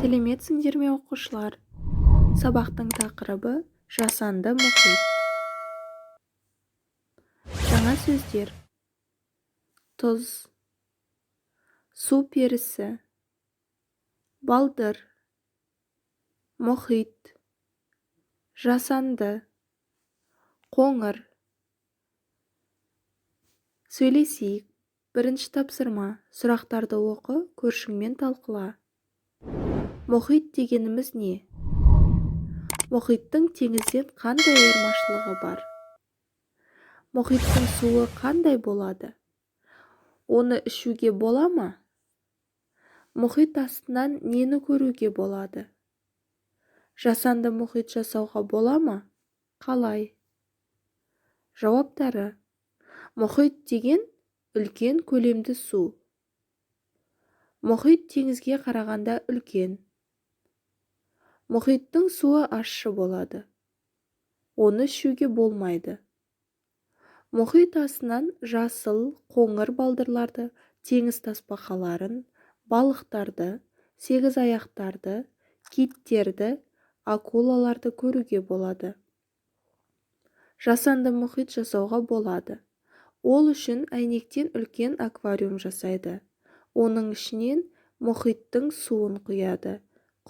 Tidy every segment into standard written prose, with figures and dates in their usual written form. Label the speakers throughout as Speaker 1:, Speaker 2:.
Speaker 1: Сәлеметсіңдер ме оқушылар? Сабақтың тақырыбы жасанды мұхит. Жаңа сөздер: тұз, су перісі, балдыр, мұхит, жасанды, қоңыр. Сөйлесейік. Бірінші тапсырма: сұрақтарды оқы, көршіңмен талқыла. Мұхит дегеніміз не? Мұхиттың теңізден қандай айырмашылығы бар? Мұхиттың суы қандай болады? Оны ішуге бола ма? Мұхит астынан нені көруге болады? Жасанды мұхит жасауға бола ма? Қалай? Жауаптары: мұхит деген үлкен көлемді су. Мұхит теңізге қарағанда үлкен. Мұхиттың суы ащы болады. Оны ішуге болмайды. Мұхит астынан жасыл, қоңыр балдырларды, теңіз тасбақаларын, балықтарды, сегізаяқтарды, киттерді, акулаларды көруге болады. Жасанды мұхит жасауға болады. Ол үшін әйнектен үлкен аквариум жасайды. Оның ішінен мұхиттың суын құяды,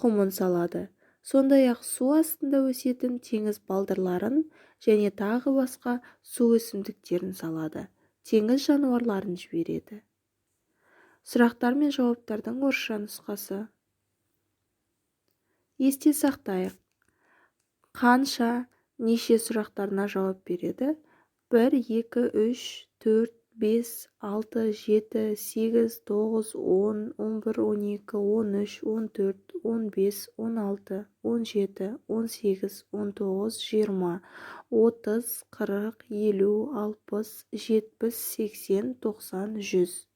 Speaker 1: құмын салады. Сондай-ақ су астында өсетін теңіз балдырларын және тағы басқа су өсімдіктерін салады. Теңіз жануарларын жібереді. Сұрақтар мен жауаптардың орысша нұсқасы. Есте сақтайық. Қанша, неше сұрақтарына жауап береді? 1, 2, 3, 4, 5, 6, 7, 8, 9, 10, 11, 12, 13, 14, 15, 16, 17, 18, 19, 20, 30, 40, 50, 60, 70, 80, 90, 100.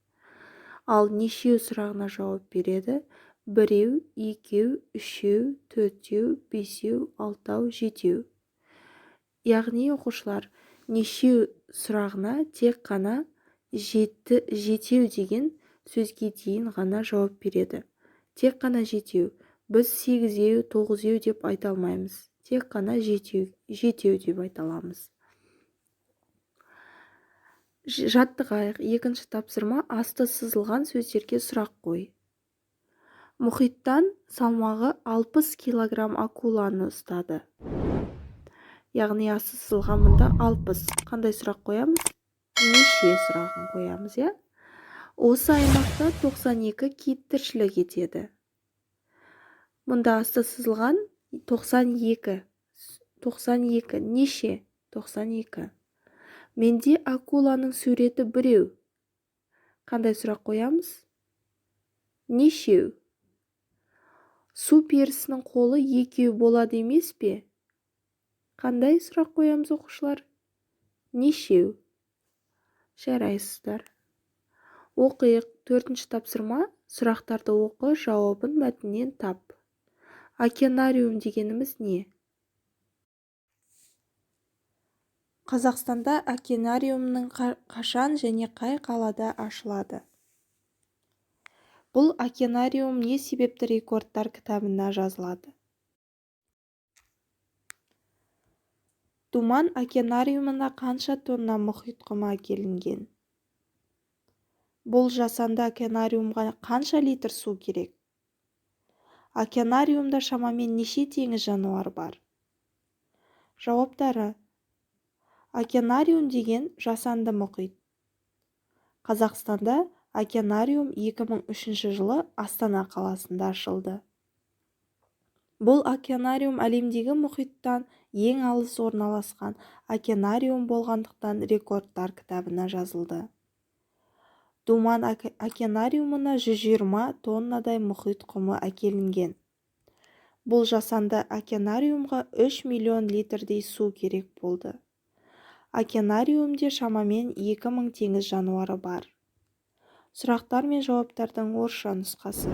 Speaker 1: Ал нешеу сұрағына жауап береді? 1, 2, 3, 4, 5, 6, 7. Яғни оқушылар, нешеу сұрағына тек қана жетеу деген сөзге дейін ғана жауап береді. Тек қана жетеу. Біз 8-еу, 9-еу деп айта алмаймыз. Тек қана жетеу деп айта аламыз. Жаттығайық. Екінші тапсырма: асты сызылған сөздерге сұрақ қой. Мұхиттан салмағы 60 килограмм акуланы ұстады. Яғни асты сызылған мұнда 60. Қандай сұрақ қоямыз? Неше сұрағын қоямыз, я? Осы аймақта 92 кит тіршілік етеді. Мұнда асты сызылған 92. 92. Неше? 92. Менде акуланың суреті біреу. Қандай сұрақ қоямыз? Нешеу? Су перісінің қолы екеу болады емес пе? Қандай сұрақ қоямыз оқушылар? Нешеу? Жарайсыздар. Оқиық. 4-ші тапсырма: сұрақтарды оқы, жауабын мәтіннен тап. Океанариум дегеніміз не? Қазақстанда океанариумның қашан және қай қалада ашылады? Бұл океанариум не себепті рекордтар кітабына жазылады? Думан океанариумына қанша тонна мұхит құмы әкелінген? Бұл жасанды океанариумға қанша литр су керек? Океанариумда шамамен неше теңіз жануар бар? Жауаптары: океанариум деген жасанды мұхит. Қазақстанда океанариум 2003 жылы Астана қаласында ашылды. Бұл океанариум әлемдегі мұхиттан ең алыс орналасқан океанариум болғандықтан рекордтар кітабына жазылды. Думан океанариумына 120 тоннадай мұхит құмы әкелінген. Бұл жасанды океанариумға 3 миллион литрдей су керек болды. Океанариумде шамамен 2000 теңіз жануары бар. Сұрақтар мен жауаптардың орысша нұсқасы.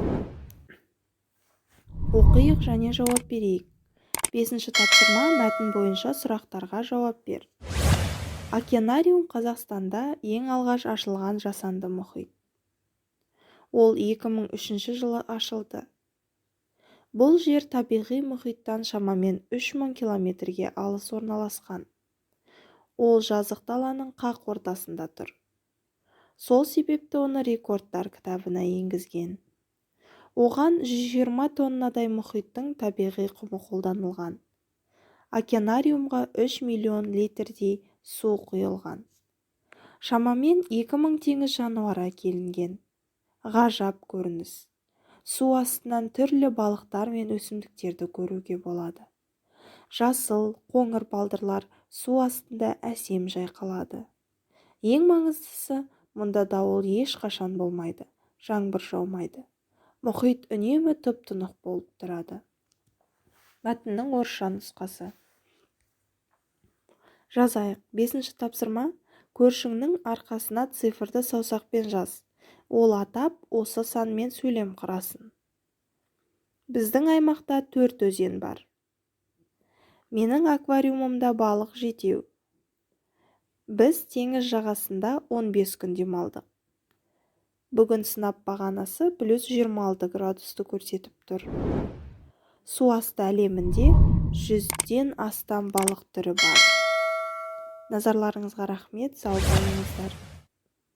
Speaker 1: Оқиық және жауап берейік. 5-ші тапсырма: мәтін бойынша сұрақтарға жауап бер. Океанариум Қазақстанда ең алғаш ашылған жасанды мұхит. Ол 2003 жылы ашылды. Бұл жер табиғи мұхиттан шамамен 3000 километрге алыс орналасқан. Ол жазық даланың қақ ортасында тұр. Сол себепті оны рекордтар кітабына енгізген. Оған 120 тоннадай мұхиттың табиғи құмы қолданылған. Океанариумға 3 миллион литрдей су құйылған. Шамамен 2000 теңіз жануары әкелінген. Ғажап көрініс. Су астынан түрлі балықтар мен өсімдіктерді көруге болады. Жасыл, қоңыр балдырлар су астында әсем жайқалады. Ең маңыздысы, мұнда дауыл ешқашан болмайды, жаңбыр жаумайды. Мұхит үнемі тып-тынық болып тұрады. Мәтіннің орысша нұсқасы. Жазайық. 5-ші тапсырма. Көршіңнің арқасына цифрды саусақпен жаз. Ол атап осы санмен сөйлем құрасын. Біздің аймақта 4 өзен бар. Менің аквариумымда балық 7. Біз теңіз жағасында 15 күн демалдық. Бүгін сынап бағанасы +26 градусты көрсетіп тұр. Су асты әлемінде 100-ден астам балық түрі бар. Назарларыңызға рахмет, сау болыңыздар.